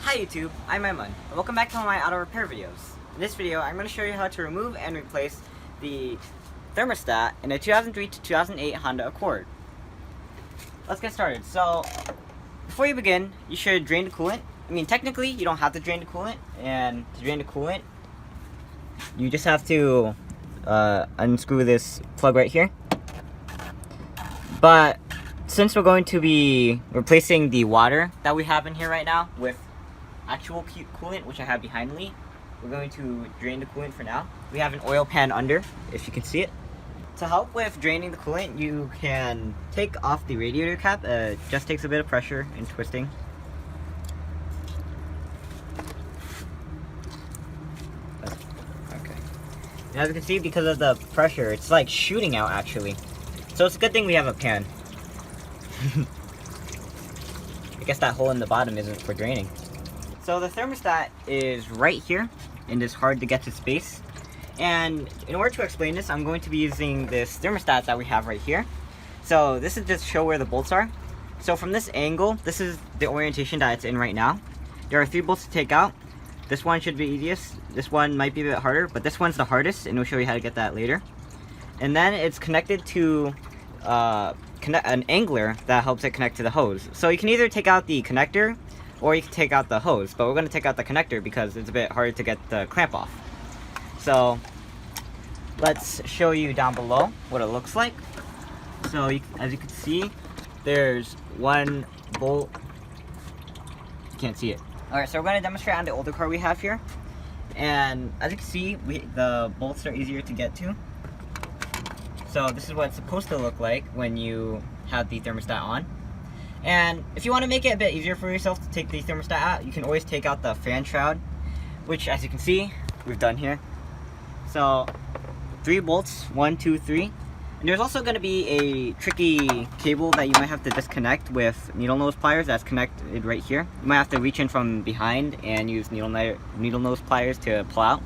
Hi YouTube, I'm Aiman. Welcome back to my auto repair videos. In this video, I'm going to show you how to remove and replace the thermostat in a 2003 to 2008 Honda Accord. Let's get started. So, before you begin, you should drain the coolant. I mean, technically, you don't have to drain the coolant, and to drain the coolant, you just have to unscrew this plug right here. But since we're going to be replacing the water that we have in here right now with actual coolant, which I have behind me, we're going to drain the coolant for now. We have an oil pan under, if you can see it. To help with draining the coolant, you can take off the radiator cap. It just takes a bit of pressure and twisting. Okay. And as you can see, because of the pressure, it's like shooting out actually. So it's a good thing we have a pan. I guess that hole in the bottom isn't for draining. So the thermostat is right here in this hard to get to space. And in order to explain this, I'm going to be using this thermostat that we have right here. So this is just to show where the bolts are. So from this angle, this is the orientation that it's in right now. There are 3 bolts to take out. This one should be easiest. This one might be a bit harder, but this one's the hardest, and we'll show you how to get that later. And then it's connected to an angler that helps it connect to the hose. So you can either take out the connector or you can take out the hose, but we're going to take out the connector because it's a bit harder to get the clamp off. So let's show you down below what it looks like. So as you can see, there's one bolt. You can't see it. Alright, so we're going to demonstrate on the older car we have here. And as you can see, the bolts are easier to get to. So this is what it's supposed to look like when you have the thermostat on. And if you want to make it a bit easier for yourself to take the thermostat out, you can always take out the fan shroud, which as you can see, we've done here. So 3 bolts, 1, 2, 3. And there's also going to be a tricky cable that you might have to disconnect with needle nose pliers that's connected right here. You might have to reach in from behind and use needle nose pliers to pull out.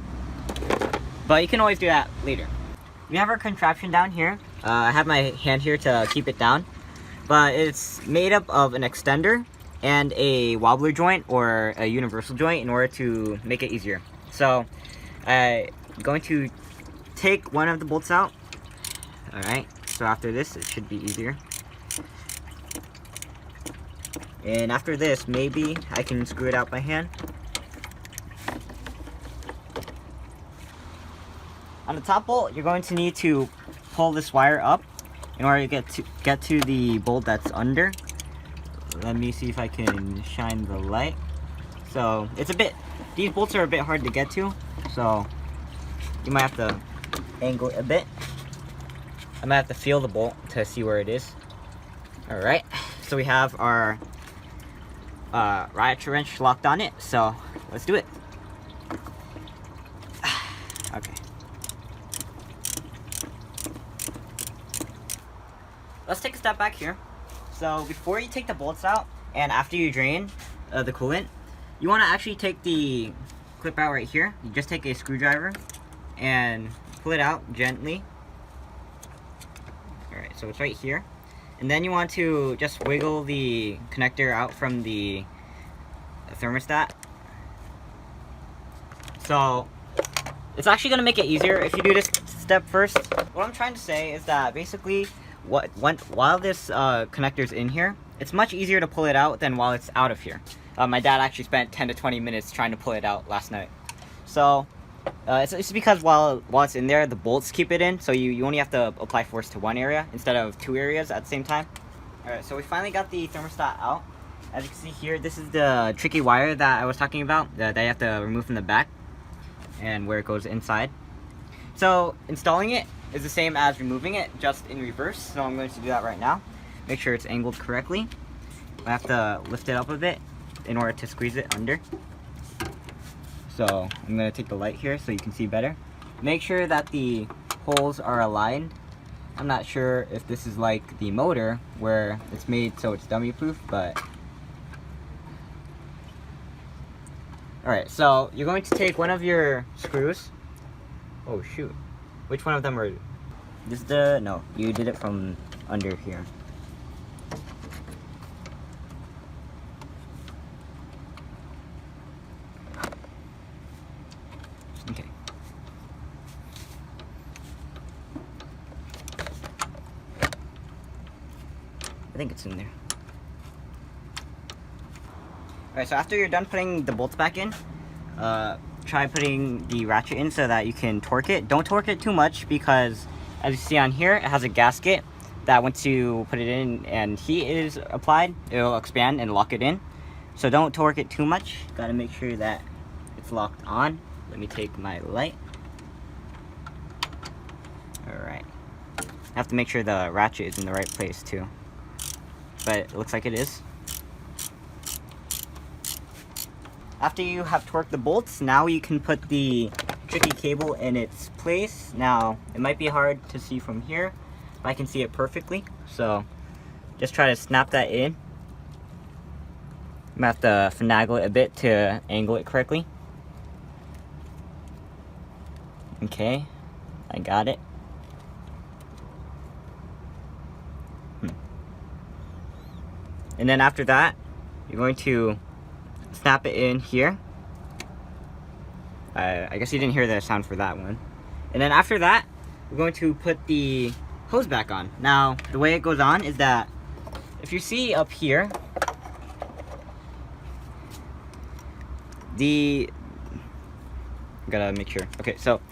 But you can always do that later. We have our contraption down here. I have my hand here to keep it down. But it's made up of an extender and a wobbler joint or a universal joint in order to make it easier. So I'm going to take one of the bolts out. Alright, so after this it should be easier. And after this, maybe I can screw it out by hand. On the top bolt, you're going to need to pull this wire up in order to get to the bolt that's under. Let me see if I can shine the light. So these bolts are a bit hard to get to, so you might have to angle it a bit. I might have to feel the bolt to see where it is. Alright, so we have our ratchet wrench locked on it, so let's do it. Okay. Let's take a step back here. So before you take the bolts out and after you drain the coolant, you want to actually take the clip out right here. You just take a screwdriver and pull it out gently. Alright, so it's right here. And then you want to just wiggle the connector out from the thermostat. So it's actually going to make it easier if you do this step first. What I'm trying to say is that basically while this connector's in here, it's much easier to pull it out than while it's out of here. My dad actually spent 10 to 20 minutes trying to pull it out last night. So it's because while it's in there, the bolts keep it in, so you only have to apply force to one area instead of 2 areas at the same time. Alright, so we finally got the thermostat out. As you can see here, this is the tricky wire that I was talking about that you have to remove from the back and where it goes inside. So installing it is the same as removing it, just in reverse. So I'm going to do that right now. Make sure it's angled correctly. I have to lift it up a bit in order to squeeze it under. So I'm going to take the light here so you can see better. Make sure that the holes are aligned. I'm not sure if this is like the motor where it's made so it's dummy proof, but alright, so you're going to take one of your screws. Oh shoot. Which one of them are... This is the... No, you did it from under here. think it's in there. Alright, so after you're done putting the bolts back in, try putting the ratchet in so that you can torque it. Don't torque it too much because, as you see on here, it has a gasket that once you put it in and heat is applied, it will expand and lock it in. So don't torque it too much. Gotta make sure that it's locked on. Let me take my light. Alright. I have to make sure the ratchet is in the right place too. But it looks like it is. After you have torqued the bolts, now you can put the tricky cable in its place. Now, it might be hard to see from here, but I can see it perfectly. So, just try to snap that in. I'm gonna have to finagle it a bit to angle it correctly. Okay, I got it. And then after that, you're going to snap it in here. I guess you didn't hear the sound for that one. And then after that, we're going to put the hose back on. Now, the way it goes on is that if you see up here, gotta make sure. Okay, so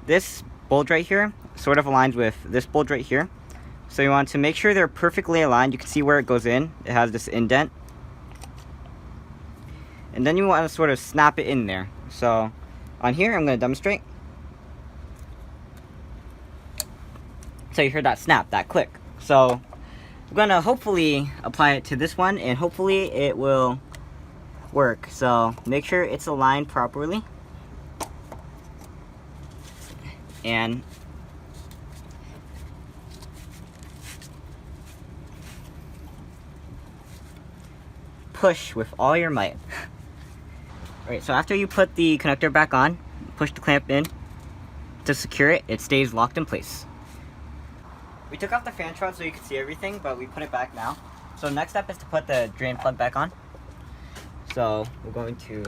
this bulge right here sort of aligns with this bulge right here. So you want to make sure they're perfectly aligned. You can see where it goes in. It has this indent. And then you want to sort of snap it in there. So on here, I'm going to demonstrate. So you heard that snap, that click. So I'm going to hopefully apply it to this one, and hopefully it will work. So make sure it's aligned properly. And push with all your might. Alright, so after you put the connector back on, push the clamp in to secure it. It stays locked in place. We took off the fan shroud so you could see everything, but we put it back now. So next step is to put the drain plug back on. So we're going to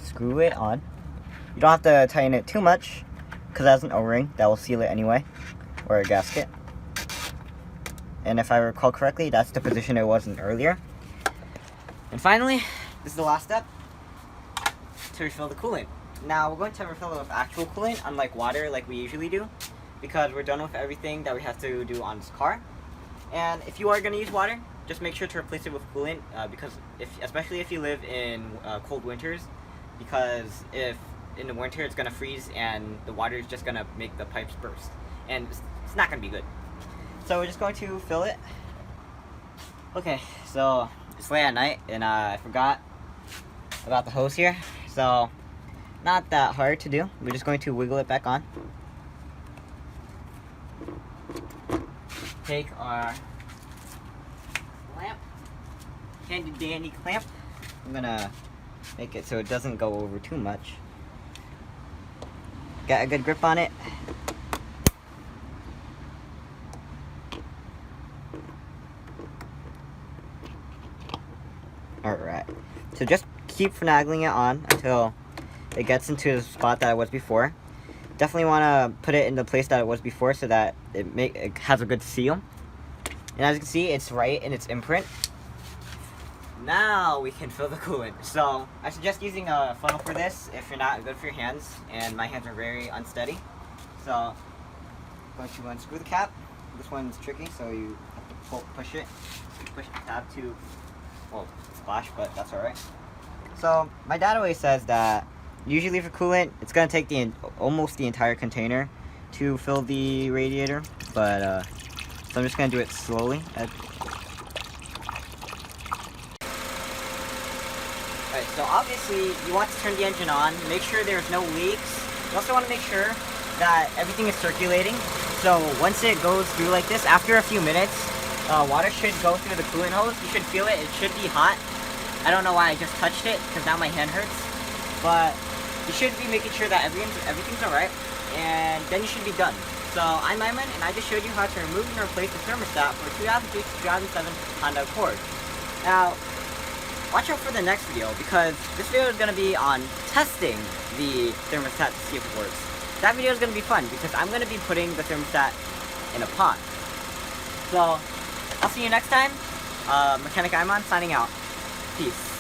screw it on. You don't have to tighten it too much because it has an O-ring that will seal it anyway, or a gasket. And if I recall correctly, that's the position it was in earlier. And finally, this is the last step, to refill the coolant. Now, we're going to refill it with actual coolant, unlike water like we usually do, because we're done with everything that we have to do on this car. And if you are going to use water, just make sure to replace it with coolant, because especially if you live in cold winters, because if in the winter it's going to freeze and the water is just going to make the pipes burst. And it's not going to be good. So we're just going to fill it. Okay, so it's late at night and I forgot about the hose here. So not that hard to do. We're just going to wiggle it back on. Take our clamp, handy dandy clamp. I'm gonna make it so it doesn't go over too much. Got a good grip on it. Alright, so just keep finagling it on until it gets into the spot that it was before. Definitely want to put it in the place that it was before so that it has a good seal. And as you can see, it's right in its imprint. Now we can fill the coolant. So I suggest using a funnel for this if you're not good for your hands, and my hands are very unsteady. So I'm going to unscrew the cap. This one's tricky, so you have to push it. Push the tab to, well, splash, but that's alright. So my dad always says that usually for coolant, it's going to take almost the entire container to fill the radiator, but so I'm just going to do it slowly. Alright, so obviously you want to turn the engine on, make sure there's no leaks. You also want to make sure that everything is circulating. So once it goes through like this, after a few minutes, water should go through the coolant hose. You should feel it. It should be hot. I don't know why I just touched it, because now my hand hurts. But you should be making sure that everything's alright, and then you should be done. So I'm Aiman, and I just showed you how to remove and replace the thermostat for 2003 to 2007 Honda Accord. Now, watch out for the next video, because this video is going to be on testing the thermostat to see if it works. that video is going to be fun because I'm going to be putting the thermostat in a pot. So, I'll see you next time. Mechanic Aiman signing out. Peace.